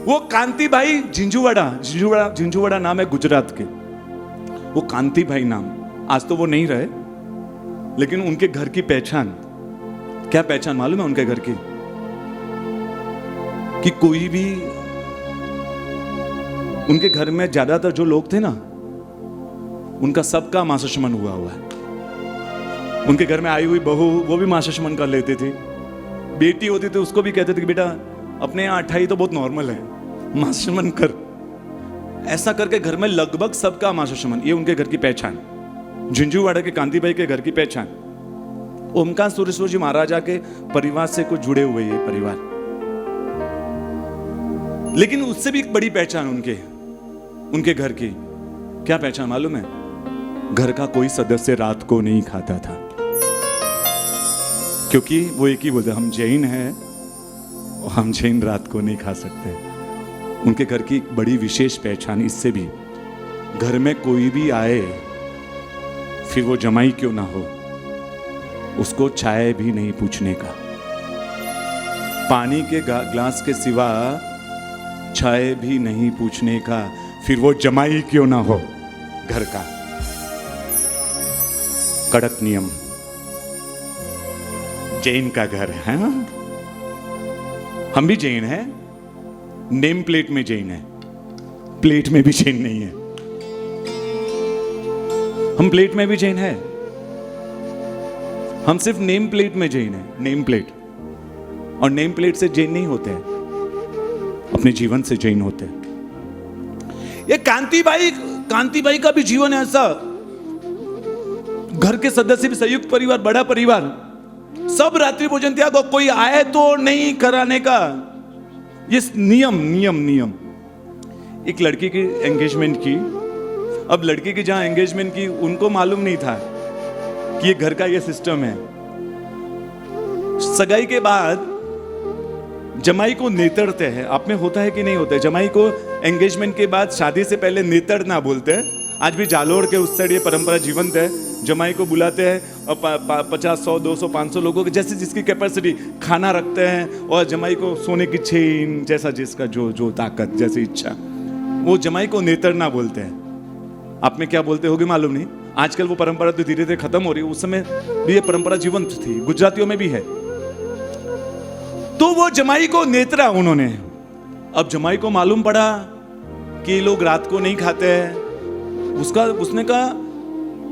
वो कांति भाई झिंझुवाड़ा नाम है गुजरात के। वो कांति भाई नाम, आज तो वो नहीं रहे, लेकिन उनके घर की पहचान, क्या पहचान मालूम है उनके घर की? कि कोई भी, उनके घर में ज्यादातर जो लोग थे ना, उनका सबका मासाशमन हुआ है। उनके घर में आई हुई बहू, वो भी मासाशमन कर लेती थी। बेटी होती थी उसको भी कहते थे कि बेटा अपने यहाँ 28 तो बहुत नॉर्मल है, मासाशमन कर। ऐसा करके घर में लगभग सबका मासाशमन, ये उनके घर की पहचान। झिंझुवाड़ा के कांति भाई के घर की पहचान। ओमकार सूर्येश्वर जी महाराजा के परिवार से कुछ जुड़े हुए ये परिवार, लेकिन उससे भी एक बड़ी पहचान उनके घर की। क्या पहचान मालूम है? घर का कोई सदस्य रात को नहीं खाता था, क्योंकि वो एक ही बोलते, हम जैन हैं और हम जैन रात को नहीं खा सकते। उनके घर की एक बड़ी विशेष पहचान इससे भी, घर में कोई भी आए, फिर वो जमाई क्यों ना हो, उसको चाय भी नहीं पूछने का। पानी के ग्लास के सिवा चाय भी नहीं पूछने का, फिर वो जमाई क्यों ना हो। घर का कड़क नियम, जैन का घर है। हम भी जैन हैं, नेम प्लेट में जैन है, प्लेट में भी जैन नहीं है। हम प्लेट में भी जैन है, हम सिर्फ नेम प्लेट में जैन है, नेम प्लेट। और नेम प्लेट से जैन नहीं होते हैं, अपने जीवन से जैन होते हैं। ये कांति भाई का भी जीवन है ऐसा। घर के सदस्य भी, संयुक्त परिवार, बड़ा परिवार, सब रात्रि भोजन त्याग, कोई आए तो नहीं कराने का, ये नियम। एक लड़की की एंगेजमेंट की। अब लड़की की जहां एंगेजमेंट की, उनको मालूम नहीं था कि ये घर का ये सिस्टम है। सगाई के बाद जमाई को नेतरते हैं। आप में होता है कि नहीं होता है? जमाई को एंगेजमेंट के बाद, शादी से पहले नेतर ना बोलते हैं। आज भी जालोर के उस साइड ये परंपरा जीवंत है। जमाई को बुलाते हैं और 50, 100, 200, 500 लोगों के जैसे जिसकी कैपेसिटी खाना रखते हैं, और जमाई को सोने की चेन, जैसा जिसका जो ताकत, जैसी इच्छा, वो जमाई को नेतर ना बोलते हैं। आप में क्या बोलते होगे मालूम नहीं। आजकल वो परंपरा तो धीरे धीरे खत्म हो रही है, उस समय भी ये परंपरा जीवंत थी, गुजरातियों में भी है। तो वो जमाई को नेतरा उन्होंने। अब जमाई को मालूम पड़ा कि लोग रात को नहीं खाते हैं। उसने कहा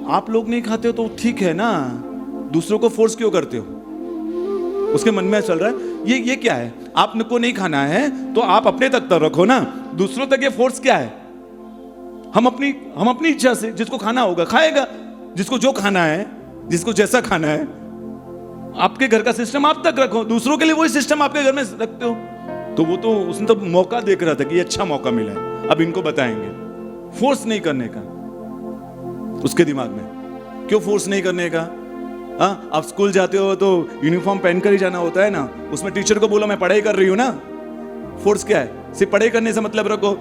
आप लोग नहीं खाते हो तो ठीक है ना, दूसरों को फोर्स क्यों करते हो? उसके मन में चल रहा है ये क्या है, आपको नहीं खाना है तो आप अपने तक तो रखो ना, दूसरों तक ये फोर्स क्या है? हम अपनी इच्छा से, जिसको खाना होगा खाएगा, जिसको जो खाना है, जिसको जैसा खाना है। आपके घर का सिस्टम आप तक रखो, दूसरों के लिए वही सिस्टम आपके घर में रखते हो। तो वो तो उसने तो मौका देख रहा था कि ये अच्छा मौका मिला है, अब इनको बताएंगे। फोर्स नहीं करने का उसके दिमाग में। क्यों फोर्स नहीं करने का? आप स्कूल जाते हो तो यूनिफॉर्म पहनकर ही जाना होता है ना। उसमें टीचर को बोलो मैं पढ़ाई कर रही हूं ना। फोर्स क्या है? सिर्फ पढ़ाई करने से मतलब रखो।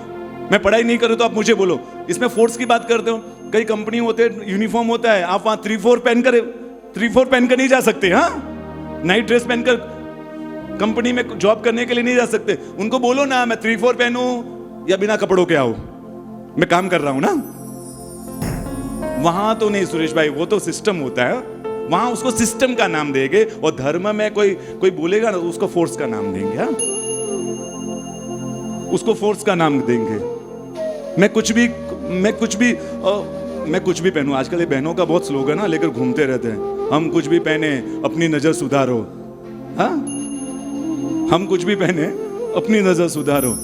मैं पढ़ाई नहीं करूं तो आप मुझे बोलो, इसमें फोर्स की बात करते हो। कई कंपनी होते हैं, यूनिफॉर्म होता है, आप वहां 3-4 पहनकर नहीं जा सकते। नाइट ड्रेस पहनकर कंपनी में जॉब करने के लिए नहीं जा सकते। उनको बोलो ना मैं 3-4 पहनूं या बिना कपड़ों के आऊं, मैं काम कर रहा हूं ना। वहां तो नहीं सुरेश भाई, वो तो सिस्टम होता है, वहां उसको सिस्टम का नाम देंगे। और धर्म में कोई बोलेगा ना, उसको फोर्स का नाम देंगे। उसको फोर्स का नाम देंगे। मैं कुछ भी पहनूं। आजकल ये बहनों का बहुत स्लोगन है, लेकर घूमते रहते हैं, हम कुछ भी पहने अपनी नजर सुधारो। हम कुछ भी पहने अपनी नजर सुधारो।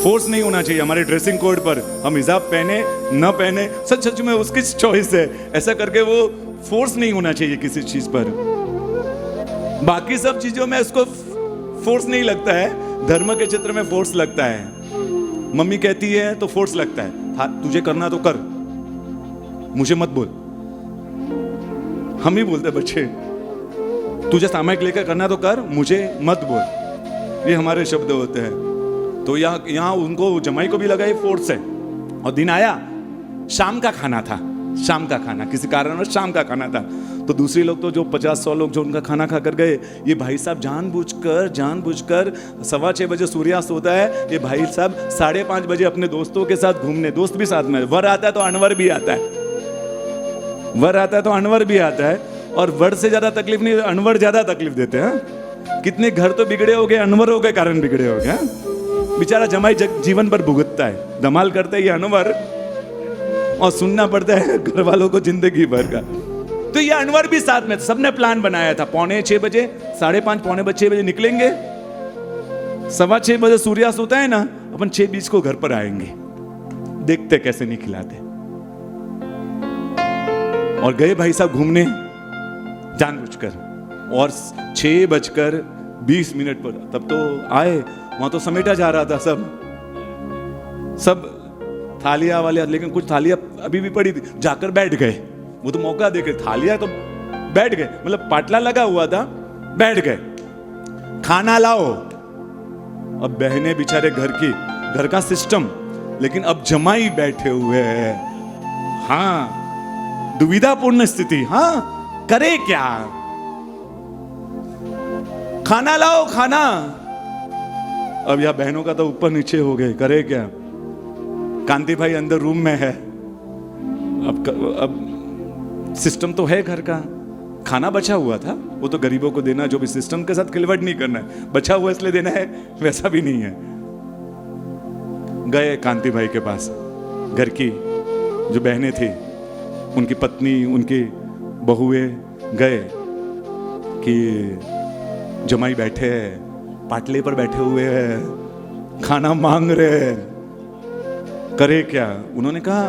फोर्स नहीं होना चाहिए हमारे ड्रेसिंग कोड पर। हम हिजाब पहने न पहने, सच में उसकी चॉइस है। ऐसा करके वो फोर्स नहीं होना चाहिए किसी चीज पर। बाकी सब चीजों में उसको फोर्स नहीं लगता है, धर्म के क्षेत्र में फोर्स लगता है। मम्मी कहती है तो फोर्स लगता है, हाँ तुझे करना तो कर, मुझे मत बोल। हम ही बोलते बच्चे, तुझे सामयिक लेकर करना तो कर, मुझे मत बोल। ये हमारे शब्द होते हैं। तो यहाँ उनको, जमाई को भी लगा ये फोर्स है। और दिन आया, शाम का खाना था, शाम का खाना, किसी कारण शाम का खाना था। तो दूसरे लोग तो जो 50-100 लोग जो उनका खाना खाकर गए, ये भाई साहब जानबूझकर 6:15 बजे सूर्यास्त होता है, ये भाई साहब 5:30 बजे अपने दोस्तों के साथ घूमने, दोस्त भी साथ में, वर आता है तो अनवर भी आता है, वर आता है तो अनवर भी आता है, और वर से ज्यादा तकलीफ नहीं, अनवर ज्यादा तकलीफ देते हैं। कितने घर तो बिगड़े हो गए, अनवरों के कारण बिगड़े हो गए। बेचारा जमाई जीवन भर भुगतता है, धमाल करता है ये अनवर, और सुनना पड़ता है घर वालों को जिंदगी भर का। तो ये अनवर भी साथ में, सबने प्लान बनाया था 5:45 बजे, 5:30 6 बजे निकलेंगे, 6:15 बजे सूर्यास्त होता है ना, अपन 6:20 को घर पर आएंगे, देखते कैसे नहीं खिलाते। और गए भाई साहब घूमने जानबूझकर, और 6:20 पर तब तो आए, वहां तो समेटा जा रहा था सब थालियां वालियां, लेकिन कुछ थालियां अभी भी पड़ी थी, जाकर बैठ गए। वो तो मौका देखे, थालियां तो बैठ गए, मतलब पाटला लगा हुआ था, बैठ गए, खाना लाओ। अब बहने बेचारे घर का सिस्टम, लेकिन अब जमाई बैठे हुए हैं। हाँ, दुविधापूर्ण स्थिति। हाँ, करे क्या? खाना लाओ, खाना। अब यह बहनों का तो ऊपर नीचे हो गए, करे क्या? कांति भाई अंदर रूम में है, अब सिस्टम तो है घर का, खाना बचा हुआ था, वो तो गरीबों को देना, जो भी सिस्टम के साथ खिलवाड़ नहीं करना है, बचा हुआ इसलिए देना है, वैसा भी नहीं है। गए कांति भाई के पास, घर की जो बहनें थी, उनकी पत्नी, उनकी बहुएं गए कि जमाई बैठे हैं, पाटले पर बैठे हुए हैं, खाना मांग रहे हैं, करे क्या? उन्होंने कहा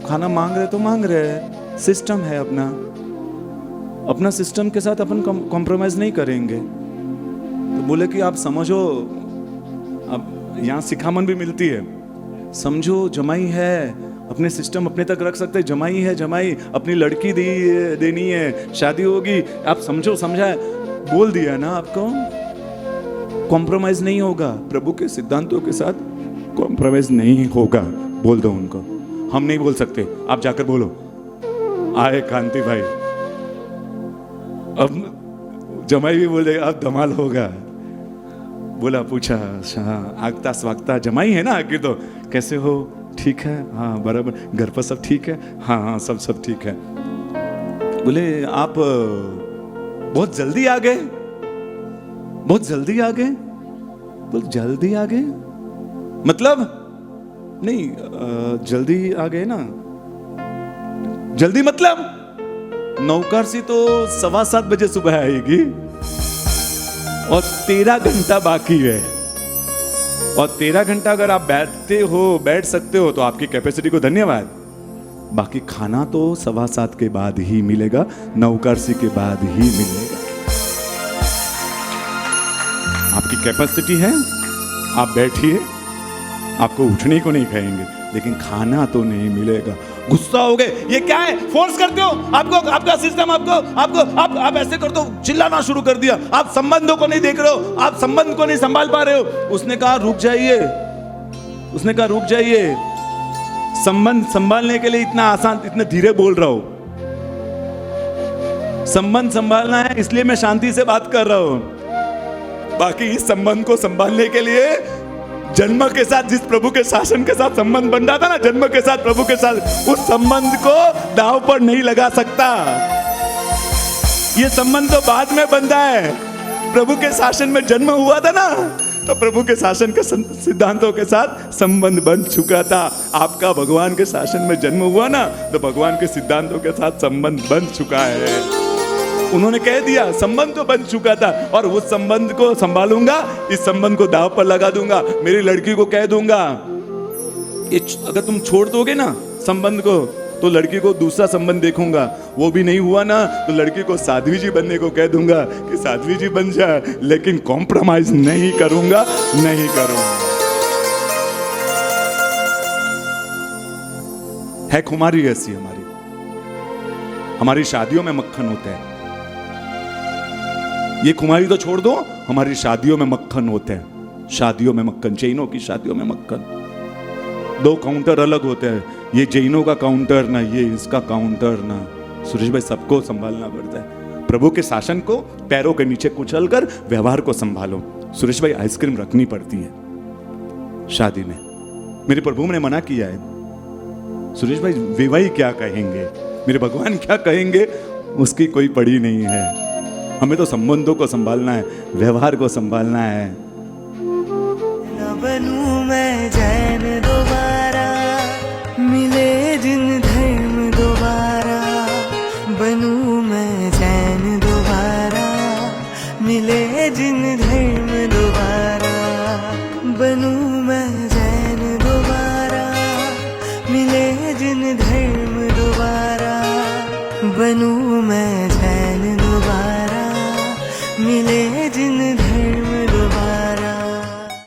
खाना मांग रहे तो मांग रहे, सिस्टम है अपना सिस्टम के साथ अपन कॉम्प्रोमाइज नहीं करेंगे। तो बोले कि आप समझो, अब यहाँ सिखामन भी मिलती है, समझो जमाई है, अपने सिस्टम अपने तक रख सकते, जमाई है, जमाई अपनी लड़की देनी है, शादी होगी, आप समझो, समझाए, बोल दिया ना आपको, कॉम्प्रोमाइज नहीं होगा, प्रभु के सिद्धांतों के साथ कॉम्प्रोमाइज नहीं होगा, बोल दो उनको। हम नहीं बोल सकते, आप जाकर बोलो। आए कांति भाई, अब जमाई भी बोले अब धमाल होगा। बोला, पूछा, हाँ आगता स्वागता जमाई है ना आखिर, तो कैसे हो? ठीक है, हाँ बराबर, घर पर सब ठीक है? हाँ सब ठीक है। बोले आप बहुत जल्दी आ गए, बहुत जल्दी आ गए। बोल जल्दी आ गए मतलब? नहीं, जल्दी आ गए ना, जल्दी मतलब नौकरसी तो 7:15 बजे सुबह आएगी और 13 घंटा बाकी है, और 13 घंटा अगर आप बैठ सकते हो तो आपकी कैपेसिटी को धन्यवाद। बाकी खाना तो 7:15 के बाद ही मिलेगा, नौकरसी के बाद ही मिलेगा। आपकी कैपेसिटी है, आप बैठिए, आपको उठने को नहीं कहेंगे, लेकिन खाना तो नहीं मिलेगा। गुस्सा हो गए, ये क्या है, फोर्स करते हो, आपका सिस्टम आप ऐसे कर दो, चिल्लाना शुरू कर दिया, आप संबंधों को नहीं देख रहे हो, आप संबंध को नहीं संभाल पा रहे हो। उसने कहा रुक जाइए, संबंध संभालने के लिए इतना आसान, इतने धीरे बोल रहा हूं, संबंध संभालना है इसलिए मैं शांति से बात कर रहा हूं। बाकी इस संबंध को संभालने के लिए जन्म के साथ, जिस प्रभु के शासन के साथ संबंध बन रहा था ना, जन्म के साथ, प्रभु के साथ, उस संबंध को दांव पर नहीं लगा सकता। ये संबंध तो बाद में बनता है, प्रभु के शासन में जन्म हुआ था ना, तो प्रभु के शासन के सिद्धांतों के साथ संबंध बन चुका था। आपका भगवान के शासन में जन्म हुआ ना, तो भगवान के सिद्धांतों के साथ संबंध बन चुका है। उन्होंने कह दिया, संबंध तो बन चुका था, और उस संबंध को संभालूंगा, इस संबंध को दांव पर लगा दूंगा। मेरी लड़की को कह दूंगा, अगर तुम छोड़ दोगे ना संबंध को, तो लड़की को दूसरा संबंध देखूंगा, वो भी नहीं हुआ ना, तो लड़की को साध्वी जी बनने को कह दूंगा कि साध्वी जी बन जा, लेकिन कॉम्प्रोमाइज नहीं करूंगा। है खुमारी ऐसी, हमारी शादियों में मक्खन होता है। ये खुमारी तो छोड़ दो, हमारी शादियों में मक्खन होते हैं, शादियों में मक्खन, जैनों की शादियों में मक्खन। 2 काउंटर अलग होते हैं, ये जैनों का काउंटर ना, ये इसका काउंटर ना, सुरेश भाई सबको संभालना पड़ता है। प्रभु के शासन को पैरों के नीचे कुचल कर व्यवहार को संभालो। सुरेश भाई आइसक्रीम रखनी पड़ती है शादी में, मेरे प्रभु ने मना किया है। सुरेश भाई विवाही क्या कहेंगे, मेरे भगवान क्या कहेंगे, उसकी कोई पड़ी नहीं है। हमें तो संबंधों को संभालना है, व्यवहार को संभालना है। न बनूं मैं जैन दोबारा, मिले जिन धर्म दोबारा। बनूं मैं जैन दोबारा, मिले जिन धर्म दोबारा। बनूं मैं जैन दोबारा, मिले जिन धर्म दोबारा। बनूं मैं